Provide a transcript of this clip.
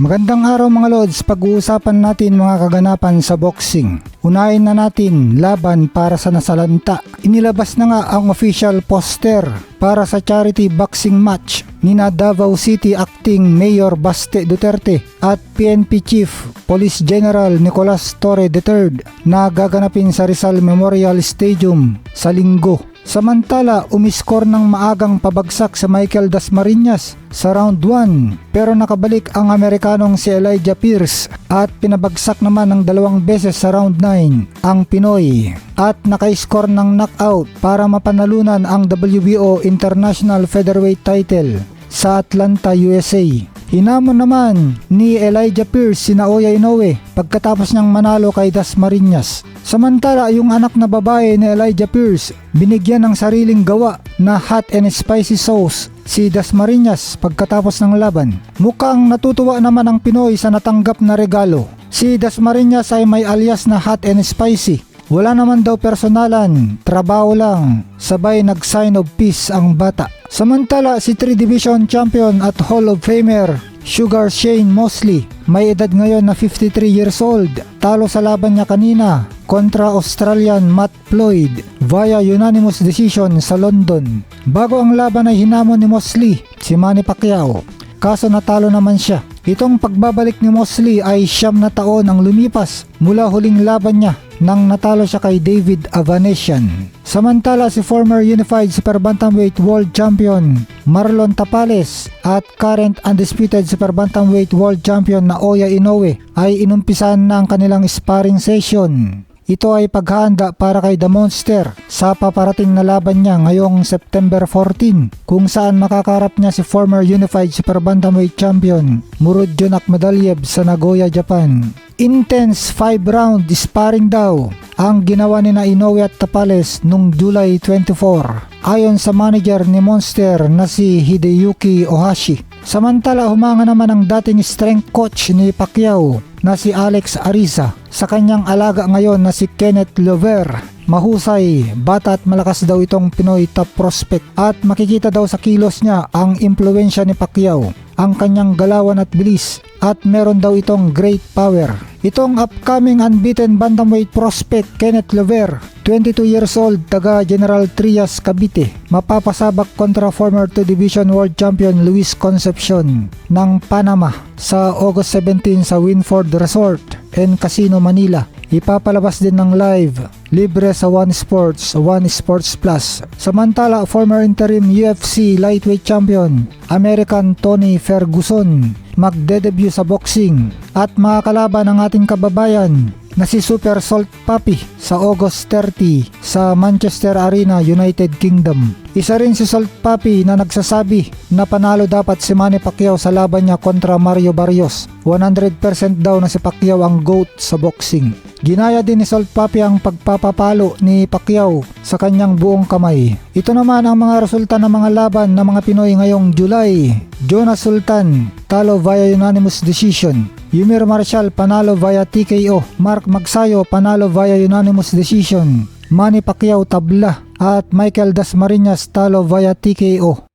Magandang araw mga Lods, pag-uusapan natin mga kaganapan sa boxing. Unahin na natin laban para sa nasalanta. Inilabas na nga ang official poster para sa charity boxing match nina Davao City Acting Mayor Baste Duterte at PNP Chief Police General Nicolas Torre III na gaganapin sa Rizal Memorial Stadium sa Linggo. Samantala, umiskor ng maagang pabagsak sa Michael Dasmariñas sa round 1 pero nakabalik ang Amerikanong si Elijah Pierce at pinabagsak naman ng 2 beses sa round 9 ang Pinoy at naka-score ng knockout para mapanalunan ang WBO International Featherweight title sa Atlanta, USA. Hinamon naman ni Elijah Pierce si Naoya Inoue pagkatapos niyang manalo kay Dasmariñas. Samantala, yung anak na babae ni Elijah Pierce binigyan ng sariling gawa na hot and spicy sauce si Dasmariñas pagkatapos ng laban. Mukhang natutuwa naman ang Pinoy sa natanggap na regalo. Si Dasmariñas ay may alias na hot and spicy. Wala naman daw personalan, trabaho lang, sabay nag-sign of peace ang bata. Samantala, si 3 Division Champion at Hall of Famer Sugar Shane Mosley, may edad ngayon na 53 years old, talo sa laban niya kanina kontra Australian Matt Floyd via unanimous decision sa London. Bago ang laban ay hinamon ni Mosley si Manny Pacquiao, kaso natalo naman siya. Itong pagbabalik ni Mosley ay 9 na taon ang lumipas mula huling laban niya nang natalo siya kay David Avanesyan. Samantala, si former Unified Super Bantamweight World Champion Marlon Tapales at current undisputed Super Bantamweight World Champion Naoya Inoue ay inumpisahan na ang kanilang sparring session. Ito ay paghahanda para kay The Monster sa paparating na laban niya ngayong September 14 kung saan makakarap niya si former Unified Super Bantamweight Champion Murodjon Akhmadaliev sa Nagoya, Japan. Intense 5-round sparring daw ang ginawa ni Inoue at Tapales noong July 24 ayon sa manager ni Monster na si Hideyuki Ohashi. Samantala, humanga naman ang dating strength coach ni Pacquiao na si Alex Ariza sa kanyang alaga ngayon na si Kenneth Lover. Mahusay, bata at malakas daw itong Pinoy top prospect at makikita daw sa kilos niya ang impluensya ni Pacquiao, ang kanyang galawan at bilis at meron daw itong great power. Itong upcoming unbeaten bantamweight prospect Kenneth Lover, 22 years old, taga General Trias, Cavite, mapapasabak kontra former 2 Division World Champion Luis Concepcion ng Panama sa August 17 sa Winford Resort and Casino, Manila. Ipapalabas din ng libre sa One Sports Plus. Samantala, former interim UFC lightweight champion American Tony Ferguson magde-debut sa boxing at makakalaban ang ating kababayan na si Super Salt Papi sa August 30 sa Manchester Arena, United Kingdom. Isa rin si Salt Papi na nagsasabi na panalo dapat si Manny Pacquiao sa laban niya kontra Mario Barrios. 100% daw na si Pacquiao ang GOAT sa boxing. Ginaya din ni Salt Papi ang pagpapapalo ni Pacquiao sa kanyang buong kamay. Ito naman ang mga resulta ng mga laban ng mga Pinoy ngayong July. Jonas Sultan, talo via unanimous decision. Yumir Marshall, panalo via TKO. Mark Magsayo, panalo via unanimous decision. Manny Pacquiao, tabla. At Michael Dasmariñas, talo via TKO.